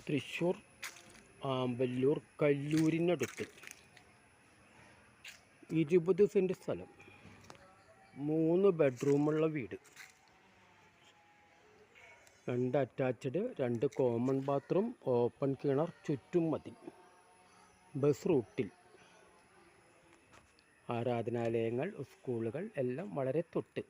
Thrissur Amballur കല്ലൂരിനടുത്ത് 20 cent സ്ഥലം, 3 ബെഡ്റൂമുള്ള വീട്, 2 attached, 2 common bathroom, open കിണർ, ചുറ്റും മതിൽ, ബസ് റൂട്ടിൽ, ആരാധനാലയങ്ങൾ, സ്കൂളുകൾ എല്ലാം വളരെ തൊട്ട്.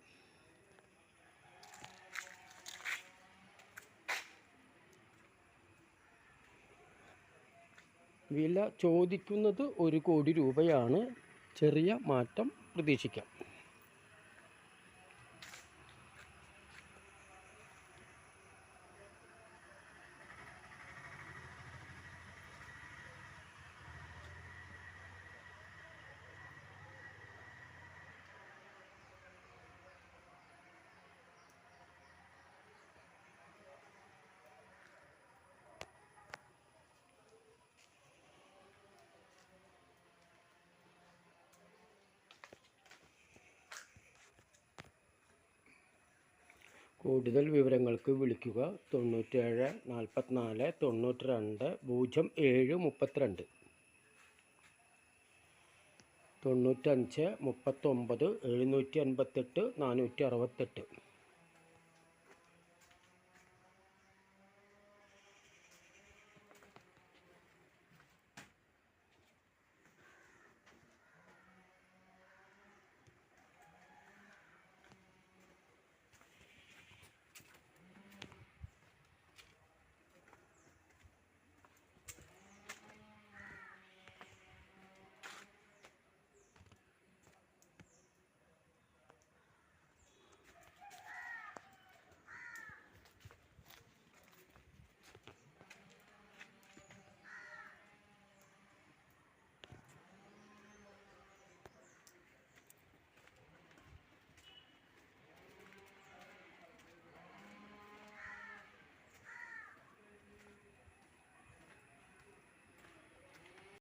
വില ചോദിക്കുന്നത് 1 കോടി രൂപയാണ്. ചെറിയ മാറ്റം പ്രതീക്ഷിക്കാം. കൂടുതൽ വിവരങ്ങൾക്ക് വിളിക്കുക 97 44 92 07 32, 95 39 758 468.